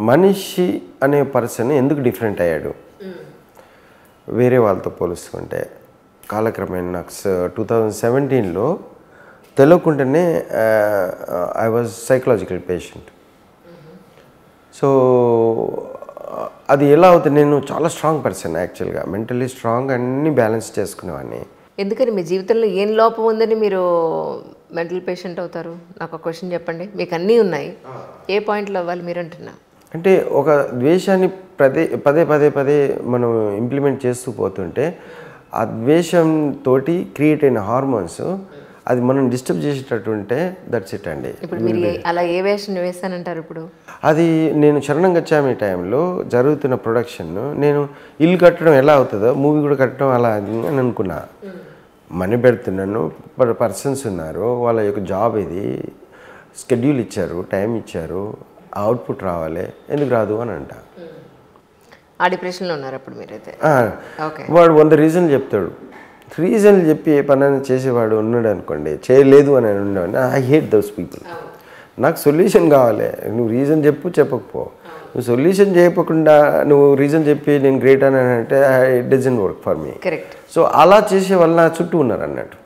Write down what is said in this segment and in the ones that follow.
మనిషి అనే పర్సన్ ఎందుకు డిఫరెంట్ అయ్యాడు వేరే వాళ్ళతో పోలుస్తుంటే కాలక్రమేణా నాకు 2017లో తెలియకుండానే I was psychological patient. So అది ఎలా అవుతుంది, నేను చాలా స్ట్రాంగ్ పర్సన్ యాక్చువల్గా, మెంటలీ స్ట్రాంగ్, అన్నీ బ్యాలెన్స్ చేసుకునేవాడిని. ఎందుకని మీ జీవితంలో ఏం లోపం ఉందని మీరు మెంటల్ పేషెంట్ అవుతారు? నాకు ఒక క్వశ్చన్ చెప్పండి. మీకు అన్నీ ఉన్నాయి, ఏ పాయింట్లో అవ్వాలి మీరు అంటున్నా? అంటే ఒక ద్వేషాన్ని పదే పదే మనం ఇంప్లిమెంట్ చేస్తూ పోతుంటే ఆ ద్వేషంతో క్రియేట్ అయిన హార్మోన్స్ అది మనం డిస్టర్బ్ చేసేటట్టు ఉంటే దట్స్ ఇట్ అండి. ఇప్పుడు మీరు అలా ఏ వేషన్ వేస్తానంటారు? ఇప్పుడు అది నేను శరణం గచ్చామి టైంలో జరుగుతున్న ప్రొడక్షన్, నేను ఇల్లు కట్టడం ఎలా అవుతుందో మూవీ కూడా కట్టడం అలా అని అనుకున్నా. మనీ పెడుతున్నాను, పర్సన్స్ ఉన్నారు, వాళ్ళ యొక్క జాబ్ ఇది, స్కెడ్యూల్ ఇచ్చారు, టైం ఇచ్చారు, అవుట్పుట్ రావాలి, ఎందుకు రాదు అని అంట. ఆ డిప్రెషన్లో ఉన్నారు అప్పుడు మీరైతే? వాడు 100 రీజన్లు చెప్తాడు. రీజన్లు చెప్పి ఏ పని చేసేవాడు ఉన్నాడు అనుకోండి, చేయలేదు అని ఉన్నాడు. I hate those people. నాకు సొల్యూషన్ కావాలి, నువ్వు రీజన్ చెప్పకపో. నువ్వు సొల్యూషన్ చెప్పకుండా నువ్వు రీజన్ చెప్పి నేను గ్రేట్ అని అంటే it doesn't work for me. Correct. So అలా చేసే వాళ్ళు నా చుట్టూ ఉన్నారు అన్నట్టు.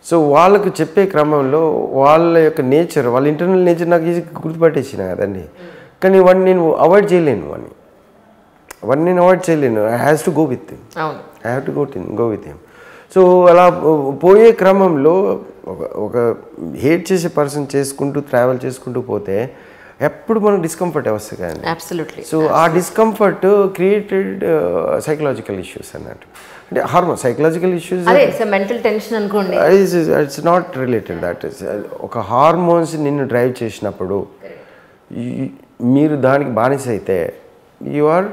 సో వాళ్ళకు చెప్పే క్రమంలో వాళ్ళ యొక్క నేచర్, వాళ్ళ ఇంటర్నల్ నేచర్ నాకు ఈజీ గుర్తుపట్టేసిన కదండి. కానీ వాడిని నేను అవాయిడ్ చేయలేను, వాడిని నేను అవాయిడ్ చేయలేను. I has to go with him. I have to go with him. So అలా పోయే క్రమంలో ఒక హేట్ చేసే పర్సన్ చేసుకుంటూ ట్రావెల్ చేసుకుంటూ పోతే ఎప్పుడు మనకు డిస్కంఫర్ట్ వస్తుంది కదండి. అబ్సల్యూట్లీ. సో ఆ డిస్కంఫర్ట్ క్రియేటెడ్ సైకలాజికల్ ఇష్యూస్ అన్నట్టు. అంటే hormone psychological issues, mental tension అనుకోండి, it's not related. That is ఒక హార్మోన్స్ నిన్ను డ్రైవ్ చేసినప్పుడు మీరు దానికి బానిస అయితే you are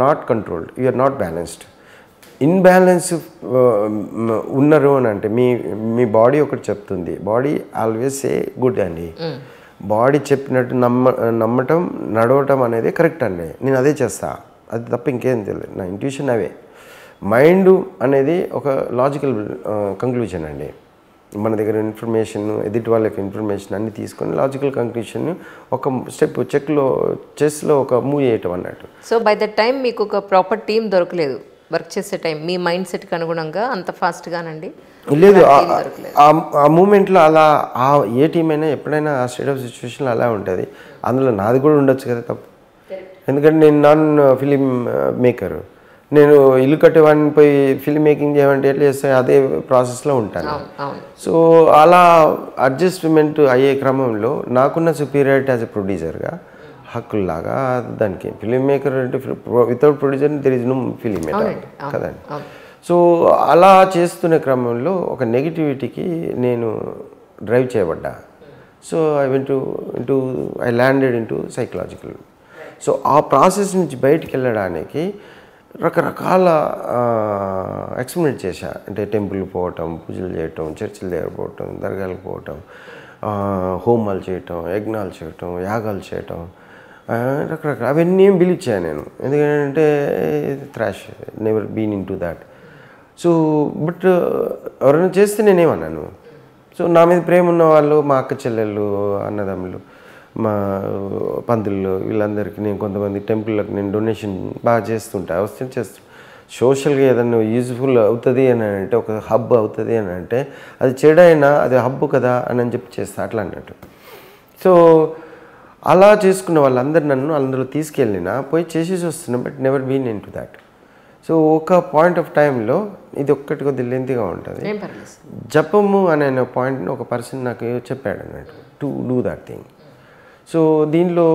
not controlled, you are not balanced. Imbalance ఉన్నారు అని అంటే మీ బాడీ ఒకటి చెప్తుంది. బాడీ ఆల్వేస్ ఏ గుడ్ అండి. బాడీ చెప్పినట్టు నమ్మటం, నడవటం అనేది కరెక్ట్ అండి. నేను అదే చేస్తా, అది తప్ప ఇంకేం తెలియదు. నా ఇంట్యూషన్ అవే. మైండ్ అనేది ఒక లాజికల్ కంక్లూజన్ అండి. మన దగ్గర ఇన్ఫర్మేషన్, ఎదుటి వాళ్ళ యొక్క ఇన్ఫర్మేషన్ అన్నీ తీసుకొని లాజికల్ కంక్లూషన్ ఒక స్టెప్ చెస్లో ఒక మూవ్ చేయటం అన్నట్టు. సో బై ద టైం మీకు ఒక ప్రాపర్ టీం దొరకలేదు వర్క్ చేసే టైం, మీ మైండ్ సెట్కి అనుగుణంగా అంత ఫాస్ట్గానండి? లేదు, ఆ మూమెంట్లో అలా ఏ టీం అయినా ఎప్పుడైనా ఆ స్టేట్ ఆఫ్ సిచ్యువేషన్లో అలా ఉంటుంది. అందులో నాది కూడా ఉండొచ్చు కదా తప్పు. ఎందుకంటే నేను నాన్ ఫిలిం మేకర్, నేను ఇల్లు కట్టేవాడిని పోయి ఫిల్మ్ మేకింగ్ చేయమంటే ఎట్లా చేస్తాను, అదే ప్రాసెస్లో ఉంటాను. సో అలా అడ్జస్ట్మెంట్ అయ్యే క్రమంలో నాకున్న సుపీరియారిటీ యాజ్ ఎ ప్రొడ్యూసర్గా హక్కుల్లాగా దానికి ఫిలిం మేకర్ అంటే without producer there is no film maker కదండి. సో అలా చేస్తున్న క్రమంలో ఒక నెగిటివిటీకి నేను డ్రైవ్ చేయబడ్డా. So I landed into psychological. So ఆ ప్రాసెస్ నుంచి బయటికి వెళ్ళడానికి రకరకాల ఎక్స్పెరిమెంట్ చేశా. అంటే టెంపుల్ పోవటం, పూజలు చేయటం, చర్చిల దగ్గర పోవటం, దర్గాలకు పోవటం, హోమాలు చేయటం, యజ్ఞాలు చేయటం, యాగాలు చేయటం, రకరకాల అవన్నీ ఏం బిలీవ్ చేయను నేను. ఎందుకంటే thrash, never been into that. So but ఎవరైనా చేస్తే నేనేమన్నాను. సో నా మీద ప్రేమ ఉన్న వాళ్ళు, మా అక్క చెల్లెళ్ళు, అన్నదమ్ములు, మా పంతులు, వీళ్ళందరికీ నేను కొంతమంది టెంపుల్లకు నేను డొనేషన్ బాగా చేస్తుంటా, చేస్తుంటా. సోషల్గా ఏదైనా యూజ్ఫుల్ అవుతుంది అని అంటే, ఒక హబ్ అవుతుంది అని అంటే, అది చెడైనా అది హబ్ కదా అని చెప్పి చేస్తా అట్లా అన్నట్టు. సో అలా చేసుకున్న వాళ్ళందరూ నన్ను అందులో తీసుకెళ్ళినా పోయి చేసేసి వస్తున్నా, but never been into that. So ఒక పాయింట్ ఆఫ్ టైంలో ఇది ఒక్కటి కొద్దిగా లెంతీగా ఉంటుంది. జపము అనే పాయింట్ని ఒక పర్సన్ నాకు చెప్పాడు అన్నట్టు, to do that thing. So దీనిలో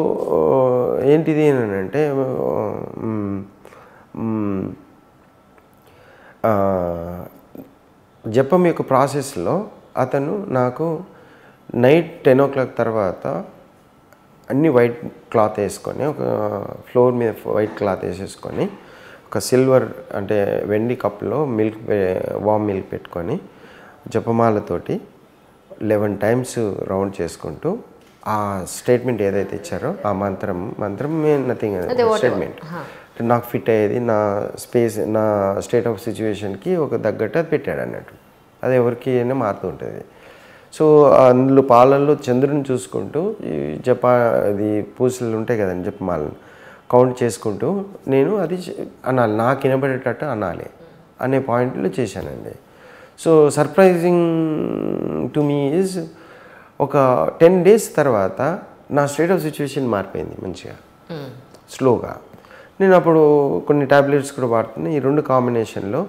ఏంటిది అని అంటే, జపం యొక్క ప్రాసెస్లో అతను నాకు నైట్ 10 o'clock తర్వాత అన్ని వైట్ క్లాత్ వేసుకొని, ఒక ఫ్లోర్ మీద వైట్ క్లాత్ వేసేసుకొని, ఒక సిల్వర్ అంటే వెండి కప్లో వామ్ మిల్క్ పెట్టుకొని జపమాలతోటి 11 times రౌండ్ చేసుకుంటూ ఆ స్టేట్మెంట్ ఏదైతే ఇచ్చారో ఆ మంత్రం నథింగ్ స్టేట్మెంట్ నాకు ఫిట్ అయ్యేది, నా స్పేస్, నా స్టేట్ ఆఫ్ సిచ్యువేషన్కి ఒక తగ్గట్టు అది పెట్టాడు అన్నట్టు. అది ఎవరికి అయినా మారుతూ ఉంటుంది. సో అందులో పాలల్లో చంద్రుని చూసుకుంటూ ఈ అది పూసలు ఉంటాయి కదండి జపమాలను కౌంట్ చేసుకుంటూ నేను అది అనాలి, నాకు వినబడేటట్టు అనాలి అనే పాయింట్లో చేశానండి. So surprising to me is ఒక 10 days తర్వాత నా స్టేట్ ఆఫ్ సిచ్యువేషన్ మారిపోయింది మంచిగా స్లోగా. నేను అప్పుడు కొన్ని టాబ్లెట్స్ కూడా వాడుతున్నాను. ఈ 2 కాంబినేషన్లో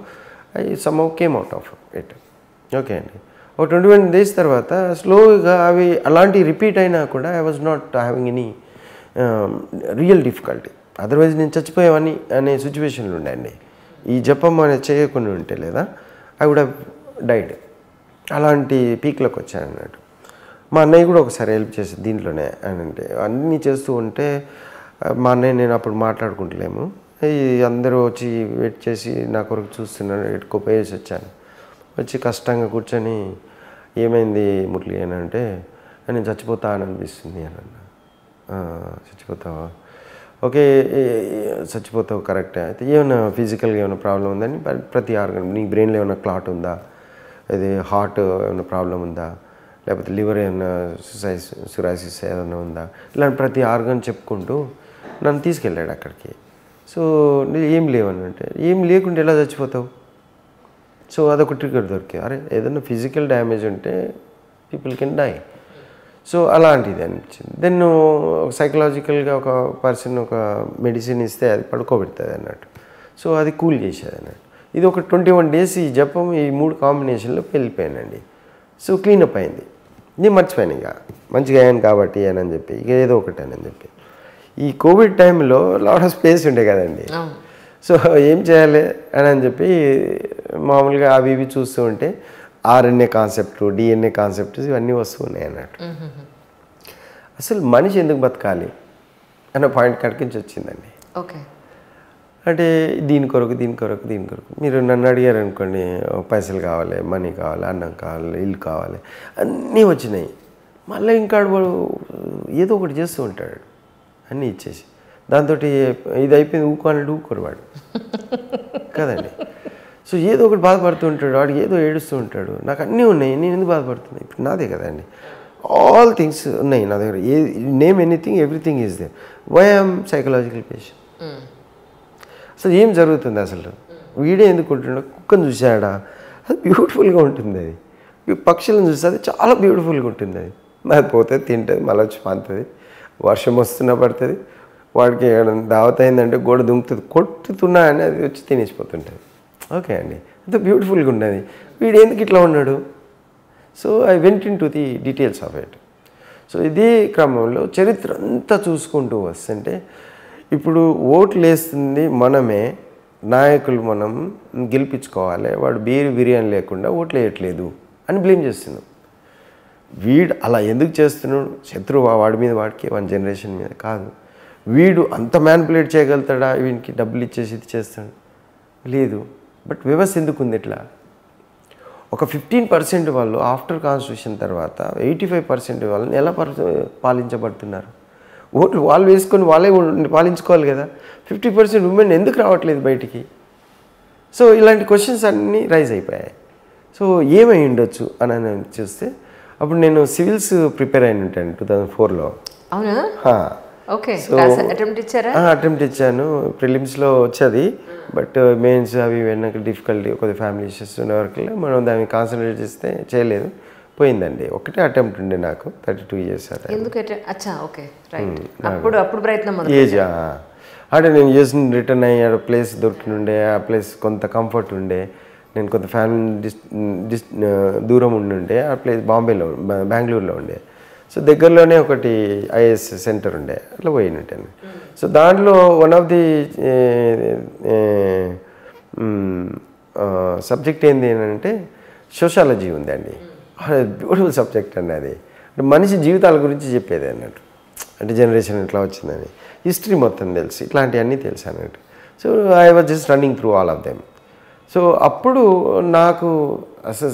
I somehow came out of it. Okay అండి. ఒక 21 days తర్వాత స్లోగా అవి అలాంటి రిపీట్ అయినా కూడా I was not having any real difficulty. Otherwise నేను చచ్చిపోయావని అనే సిచ్యువేషన్లు ఉన్నాయండి. ఈ జపం అనేది చేయకుండా ఉంటే లేదా ఐ వుడ్ హ్యావ్ డైడ్. అలాంటి పీక్లోకి వచ్చాను అన్నట్టు. మా అన్నయ్య కూడా ఒకసారి హెల్ప్ చేసి దీంట్లోనే అని అంటే అన్నీ చేస్తూ ఉంటే మా అన్నయ్య నేను అప్పుడు మాట్లాడుకుంటలేము. అందరూ వచ్చి వెయిట్ చేసి నా కొరకు చూస్తున్నాను. ఎట్టుకోపోయేసి వచ్చాను. వచ్చి కష్టంగా కూర్చొని ఏమైంది మురళి అని అంటే నేను చచ్చిపోతా అని అనిపిస్తుంది అని అన్న. చచ్చిపోతావా? ఓకే చచ్చిపోతావు కరెక్టే. అయితే ఏమైనా ఫిజికల్గా ఏమైనా ప్రాబ్లం ఉందని ప్రతి ఆర్గన్ నీ బ్రెయిన్లో ఏమైనా క్లాట్ ఉందా, ఇది హార్ట్ ఏమైనా ప్రాబ్లం ఉందా, లేకపోతే లివర్ ఏమైనా సురాసిస్ ఏమైనా ఉందా, ఇలాంటి ప్రతి ఆర్గన్ చెప్పుకుంటూ నన్ను తీసుకెళ్ళాడు అక్కడికి. సో ఏం లేవని అంటే ఏం లేకుండా ఎలా చచ్చిపోతావు? సో అదొక ట్రిగర్ దొరికే, అరే ఏదైనా ఫిజికల్ డ్యామేజ్ ఉంటే పీపుల్ కెన్ డై. సో అలాంటిది అనిపించింది. దెన్ సైకలాజికల్గా ఒక పర్సన్ ఒక మెడిసిన్ ఇస్తే అది పడుకోబెడుతుంది అన్నట్టు. సో అది కూల్ చేసేది అన్నట్టు. ఇది ఒక 21 days ఈ జపం ఈ 3 కాంబినేషన్లో వెళ్ళిపోయానండి. సో క్లీనప్ అయింది. నేను మర్చిపోయాను ఇక మంచిగా అయ్యాను కాబట్టి అని చెప్పి ఇక ఏదో ఒకటి అని చెప్పి. ఈ కోవిడ్ టైంలో లాట్ ఆఫ్ స్పేస్ ఉండే కదండి. సో ఏం చేయాలి అని చెప్పి మామూలుగా అవి ఇవి చూస్తూ ఉంటే ఆర్ఎన్ఏ కాన్సెప్ట్, డిఎన్ఏ కాన్సెప్ట్ ఇవన్నీ వస్తున్నాయి అన్నట్టు. అసలు మనిషి ఎందుకు బతకాలి అన్న పాయింట్ కడికించి వచ్చిందండి. ఓకే. అంటే దీని కొరకు మీరు నన్ను అడిగారు అనుకోండి, పైసలు కావాలి, మనీ కావాలి, అన్నం కావాలి, ఇల్లు కావాలి, అన్నీ వచ్చినాయి. మళ్ళీ ఇంకా ఏదో ఒకటి చేస్తూ ఉంటాడు అన్నీ ఇచ్చేసి. దాంతో ఇది అయిపోయింది ఊకోరు వాడు కదండి. సో ఏదో ఒకటి బాధపడుతూ ఉంటాడు, వాడికి ఏదో ఏడుస్తూ ఉంటాడు. నాకు అన్నీ ఉన్నాయి, నేను ఎందుకు బాధపడుతున్నాను? ఇప్పుడు నాదే కదండి, ఆల్ థింగ్స్ ఉన్నాయి నా దగ్గర. Name anything everything is there. Why I'm psychological patient. అసలు ఏం జరుగుతుంది? అసలు వీడే ఎందుకు ఉంటున్నాడు? కుక్కను చూసాడా? అది బ్యూటిఫుల్గా ఉంటుంది. అది పక్షులను చూస్తే అది చాలా బ్యూటిఫుల్గా ఉంటుంది. అది పోతే తింటుంది, మళ్ళీ వచ్చి పానుతుంది, వర్షం వస్తున్నా పడుతుంది, వాడికి దావత్ అయిందంటే గోడ దుంకుతుంది, కొట్టుతున్నా అని అది వచ్చి తినేసిపోతుంటుంది. ఓకే అండి, అంత బ్యూటిఫుల్గా ఉన్నది. వీడు ఎందుకు ఇట్లా ఉన్నాడు? So I went in to the details of it. So ఇదే క్రమంలో చరిత్ర అంతా చూసుకుంటూ వస్తుంటే ఇప్పుడు ఓట్లు వేస్తుంది మనమే, నాయకులు మనం గెలిపించుకోవాలి, వాడు బిర్యానీ లేకుండా ఓట్లు వేయట్లేదు అని బ్లేమ్ చేస్తున్నాం. వీడు అలా ఎందుకు చేస్తున్నాడు? శత్రువు వాడి మీద, వాడికి 1 generation మీద కాదు. వీడు అంత మ్యానిపులేట్ చేయగలుగుతాడా? వీనికి డబ్బులు ఇచ్చేసి ఇది చేస్తాడు? లేదు. బట్ వ్యవస్థ ఎందుకు ఉంది ఇట్లా? ఒక 15% వాళ్ళు ఆఫ్టర్ కాన్స్టిట్యూషన్ తర్వాత 85% వాళ్ళని ఎలా పాలించబడుతున్నారు? ఓట్లు వాళ్ళు వేసుకొని వాళ్ళే పాలించుకోవాలి కదా. 50% ఉమెన్ ఎందుకు రావట్లేదు బయటికి? సో ఇలాంటి క్వశ్చన్స్ అన్నీ రైజ్ అయిపోయాయి. సో ఏమై ఉండొచ్చు అని చూస్తే అప్పుడు నేను సివిల్స్ ప్రిపేర్ అయిన ఉంటాను 2004లో. అవునా? ఓకే. అటెంప్ట్ ఇచ్చాను. ప్రిలిమ్స్లో వచ్చేది, బట్ మెయిన్స్ అవి వెనక డిఫికల్టీ, కొద్దిగా ఫ్యామిలీ ఇష్యూస్ ఉండే వరకు మనం దాన్ని కాన్సన్ట్రేట్ చేస్తే చేయలేదు, పోయిందండి. ఒకటే అటెంప్ట్ ఉండే నాకు 32 years. ఏజ్ అంటే నేను చేసిన రిటర్న్ అయ్యి ప్లేస్ దొరికినుండే, ఆ ప్లేస్ కొంత కంఫర్ట్ ఉండే, నేను కొంత ఫ్యామిలీ దూరం ఉండే, ఆ ప్లేస్ బాంబేలో బెంగళూరులో ఉండే. సో దగ్గరలోనే ఒకటి ఐఏఎస్ సెంటర్ ఉండే, అట్లా పోయినట్టాను. సో దాంట్లో వన్ ఆఫ్ ది సబ్జెక్ట్ ఏంటి అంటే సోషాలజీ ఉందండి. బ్యూటిఫుల్ సబ్జెక్ట్ అండి అది. అంటే మనిషి జీవితాల గురించి చెప్పేది అన్నట్టు. అంటే జనరేషన్ ఎట్లా వచ్చిందని, హిస్టరీ మొత్తం తెలుసు, ఇట్లాంటివన్నీ తెలుసు అన్నట్టు. So I was just running through all of them. So అప్పుడు నాకు అసలు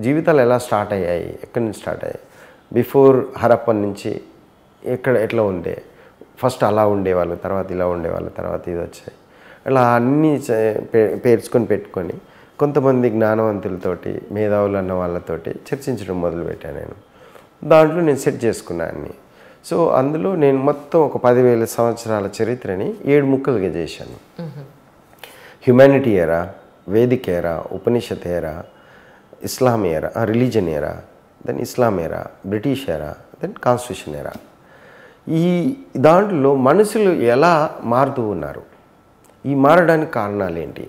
జీవితాలు ఎలా స్టార్ట్ అయ్యాయి, ఎక్కడి నుంచి స్టార్ట్ అయ్యాయి, బిఫోర్ హరప్పన్ నుంచి ఎట్లా ఉండే, ఫస్ట్ అలా ఉండేవాళ్ళు, తర్వాత ఇలా ఉండేవాళ్ళు, తర్వాత ఇది వచ్చాయి, అలా అన్నీ పేర్చుకొని పెట్టుకొని కొంతమంది జ్ఞానవంతులతోటి మేధావులు అన్న వాళ్ళతోటి చర్చించడం మొదలుపెట్టాను నేను. దాంట్లో నేను సెట్ చేసుకున్నాను. సో అందులో నేను మొత్తం ఒక 10,000 సంవత్సరాల చరిత్రని 7 ముక్కలుగా చేశాను. హ్యుమానిటీ ఎరా, వేదిక్ ఎరా, ఉపనిషత్ ఎరా, ఇస్లాం ఎరా, రిలీజన్ ఎరా, దెన్ ఇస్లాం ఎరా, బ్రిటిష్ ఎరా, దెన్ కాన్స్టిట్యూషన్ ఎరా. ఈ దాంట్లో మనుషులు ఎలా మారుతూ ఉన్నారు, ఈ మారడానికి కారణాలు ఏంటి?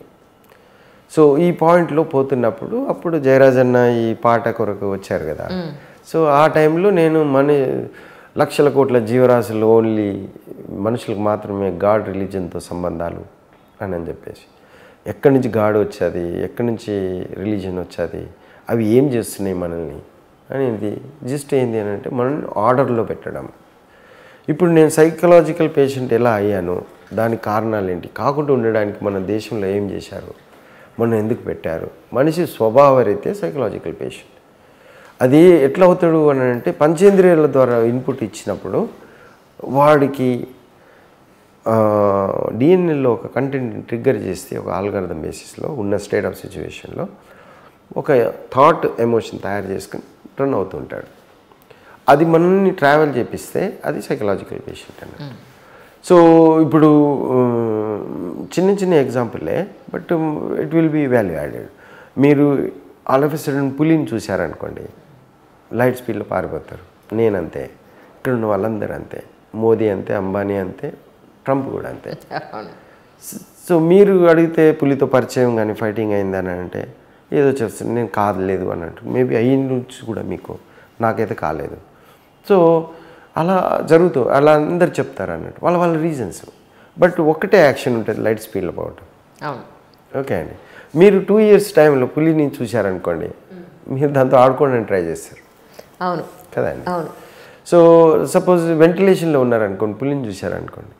సో ఈ పాయింట్లో పోతున్నప్పుడు అప్పుడు జయరాజన్న ఈ పాట కొరకు వచ్చారు కదా. సో ఆ టైంలో నేను లక్షల కోట్ల జీవరాశులు ఓన్లీ మనుషులకు మాత్రమే గాడ్ రిలీజన్తో సంబంధాలు అని చెప్పేసి, ఎక్కడి నుంచి గాడ్ వచ్చేది, ఎక్కడి నుంచి రిలీజన్ వచ్చేది, అవి ఏం చేస్తున్నాయి మనల్ని అనేది జస్ట్ ఏంటి అని అంటే మనల్ని ఆర్డర్లో పెట్టడం. ఇప్పుడు నేను సైకలాజికల్ పేషెంట్ ఎలా అయ్యాను, దానికి కారణాలు ఏంటి, కాకుండా ఉండడానికి మన దేశంలో ఏం చేశారు, మనం ఎందుకు పెట్టారు, మనిషి స్వభావరీత్యా సైకలాజికల్ పేషెంట్. అది ఎట్లా అవుతాడు అని అంటే పంచేంద్రియాల ద్వారా ఇన్పుట్ ఇచ్చినప్పుడు వాడికి డిఎన్ఏలో ఒక కంటెంట్ని ట్రిగ్గర్ చేస్తే ఒక ఆల్గారిథం బేసిస్లో ఉన్న స్టేట్ ఆఫ్ సిచ్యువేషన్లో ఒక థాట్ ఎమోషన్ తయారు చేసుకుని రన్ అవుతుంటాడు. అది మనల్ని ట్రావెల్ చేపిస్తే అది సైకలాజికల్ పేషెంట్ అన్నట్టు. సో ఇప్పుడు చిన్న చిన్న ఎగ్జాంపులే, but it will be value added. మీరు ఆల్ ఆఫ్ ఎ సడన్ పులిని చూశారనుకోండి, లైట్ స్పీడ్లో పారిపోతారు. నేనంతే, ఇక్కడ ఉన్న వాళ్ళందరూ అంతే, మోదీ అంతే, అంబానీ అంతే, ట్రంప్ కూడా అంతే. సో మీరు అడిగితే పులితో పరిచయం కానీ ఫైటింగ్ అయిందని అంటే ఏదో చేస్తాను, నేను కాదలేదు అన్నట్టు. మేబీ అయ్యిండొచ్చు కూడా మీకు, నాకైతే కాలేదు. సో అలా అలా అందరు చెప్తారు అన్నట్టు, వాళ్ళ రీజన్స్. బట్ ఒకటే యాక్షన్ ఉంటుంది, లైట్ స్పీడ్లో పోవటం. ఓకే అండి, మీరు 2 years టైంలో పులిని చూశారనుకోండి, మీరు దాంతో ఆడుకోవడానికి ట్రై చేస్తారు. అవును కదండి. సో సపోజ్ వెంటిలేషన్లో ఉన్నారనుకోండి, పులిని చూశారనుకోండి,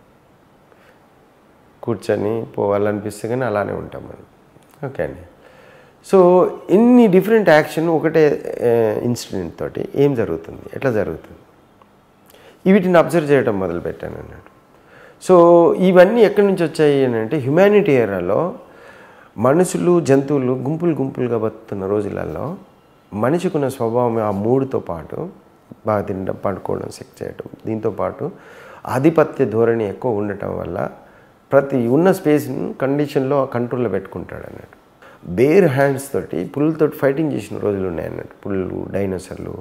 కూర్చొని పోవాలనిపిస్తే కానీ అలానే ఉంటాం మనం. ఓకే అండి. సో ఇన్ని డిఫరెంట్ యాక్షన్ ఒకటే ఇన్సిడెంట్ తోటి ఏం జరుగుతుంది, ఎట్లా జరుగుతుంది, వీటిని అబ్జర్వ్ చేయడం మొదలుపెట్టాను అన్నట్టు. సో ఇవన్నీ ఎక్కడి నుంచి వచ్చాయి అని అంటే హ్యుమానిటీ ఏరాలో మనుషులు జంతువులు గుంపులుగా బతుకుతున్న రోజులలో మనిషికున్న స్వభావం ఆ మూడుతో పాటు బాగా తినడం, పడుకోవడం, సెక్స్ చేయడం, దీంతోపాటు ఆధిపత్య ధోరణి ఎక్కువ ఉండటం వల్ల ప్రతి ఉన్న స్పేస్ని కండిషన్లో కంట్రోల్లో పెట్టుకుంటాడు అన్నట్టు. బేర్ హ్యాండ్స్ తోటి పులులతోటి ఫైటింగ్ చేసిన రోజులు ఉన్నాయి అన్నట్టు. పులులు, డైనోసర్లు,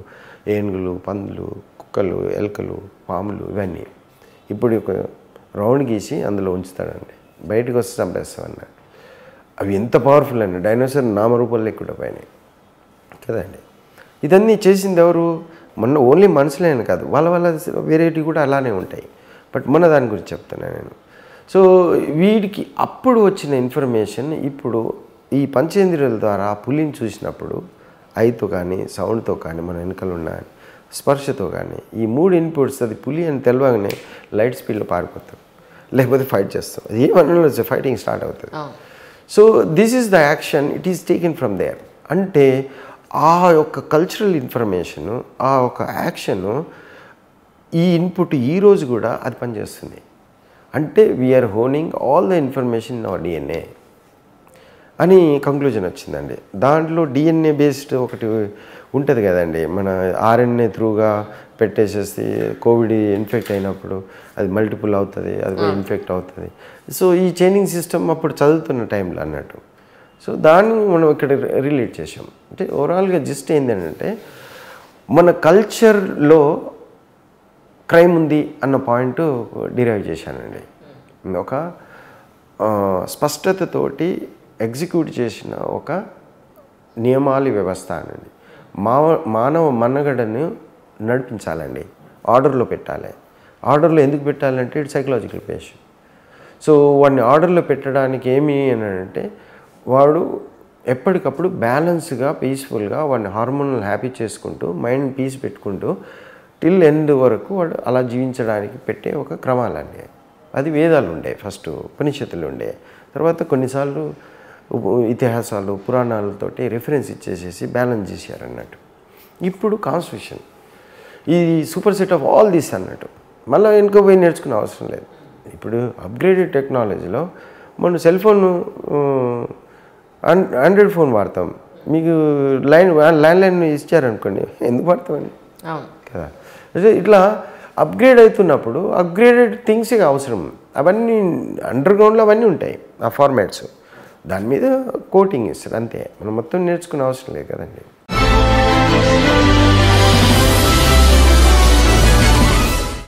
ఏనుగులు, పందులు, కుక్కలు, ఎలుకలు, పాములు, ఇవన్నీ ఇప్పుడు ఒక రౌండ్ గీసి అందులో ఉంచుతాడండి, బయటకు వస్తే చంపేస్తామన్నాడు. అవి ఎంత పవర్ఫుల్ అండి, డైనోసార్ నామరూపాలు లేకుండా పోయినాయి కదండి. ఇదన్నీ చేసింది ఎవరు? ఓన్లీ మనుషులేని కాదు, వాళ్ళ వెరైటీ కూడా అలానే ఉంటాయి. బట్ మన దాని గురించి చెప్తున్నాను నేను. సో వీడికి అప్పుడు వచ్చిన ఇన్ఫర్మేషన్ ఇప్పుడు ఈ పంచేంద్రియాల ద్వారా పులిని చూసినప్పుడు ఐతో కానీ సౌండ్తో కానీ మన వెనుకలు ఉన్న స్పర్శతో కానీ ఈ 3 ఇన్పుట్స్ అది పులి అని తెలియగానే లైట్ స్పీడ్లో పారిపోతాం, లేకపోతే ఫైట్ చేస్తాం. అది ఏమన్నా ఫైటింగ్ స్టార్ట్ అవుతుంది. So this is the action, it is taken from there. అంటే ఆ యొక్క కల్చరల్ ఇన్ఫర్మేషను, ఆ ఒక యాక్షను, ఈ ఇన్పుట్ ఈరోజు కూడా అది పనిచేస్తుంది. అంటే we are honing all the information in our DNA అని కంక్లూజన్ వచ్చిందండి. దాంట్లో డిఎన్ఏ బేస్డ్ ఒకటి ఉంటుంది కదండి, మన ఆర్ఎన్ఏ త్రూగా పెట్టేసేసి కోవిడ్ ఇన్ఫెక్ట్ అయినప్పుడు అది మల్టిపుల్ అవుతుంది, అది ఇన్ఫెక్ట్ అవుతుంది. సో ఈ చైనింగ్ సిస్టమ్ అప్పుడు చదువుతున్న టైంలో అన్నట్టు. సో దాన్ని మనం ఇక్కడ రిలేట్ చేసాం. అంటే ఓవరాల్గా జస్ట్ ఏంటంటే మన కల్చర్లో క్రైమ్ ఉంది అన్న పాయింట్ డిరైవ్ చేశానండి. ఒక స్పష్టతతోటి ఎగ్జిక్యూట్ చేసిన ఒక నియమాల వ్యవస్థ అనండి. మానవ మనుగడను నడిపించాలండి, ఆర్డర్లో పెట్టాలి. ఆర్డర్లో ఎందుకు పెట్టాలంటే ఇట్ సైకలాజికల్ పేషెంట్. సో వాడిని ఆర్డర్లో పెట్టడానికి ఏమి అని అంటే వాడు ఎప్పటికప్పుడు బ్యాలెన్స్గా, పీస్ఫుల్గా వాడిని హార్మోనల్ హ్యాపీ చేసుకుంటూ మైండ్ పీస్ పెట్టుకుంటూ టిల్ ఎండ్ వరకు వాడు అలా జీవించడానికి పెట్టే ఒక క్రమాలండి. అది వేదాలు ఉండే, ఫస్ట్ ఉపనిషత్తులు ఉండే, తర్వాత కొన్నిసార్లు ఇతిహాసాలు పురాణాలతోటి రిఫరెన్స్ ఇచ్చేసేసి బ్యాలెన్స్ చేశారన్నట్టు. ఇప్పుడు కాన్స్టిట్యూషన్ ఈ super set of all this అన్నట్టు. మళ్ళీ వెనుక పోయి నేర్చుకునే అవసరం లేదు. ఇప్పుడు అప్గ్రేడెడ్ టెక్నాలజీలో మనం సెల్ ఫోన్ ఆండ్రాయిడ్ ఫోన్ వాడతాం. మీకు ల్యాండ్లైన్ ఇచ్చారనుకోండి, ఎందుకు వాడతామండి కదా. ఇట్లా అప్గ్రేడ్ అవుతున్నప్పుడు అప్గ్రేడెడ్ థింగ్స్ ఇక అవసరం. అవన్నీ అండర్గ్రౌండ్లో అవన్నీ ఉంటాయి ఆ ఫార్మాట్స్. దాని మీద కోటింగ్ ఇస్తారు అంతే. మనం మొత్తం నేర్చుకునే అవసరం లేదు కదండి.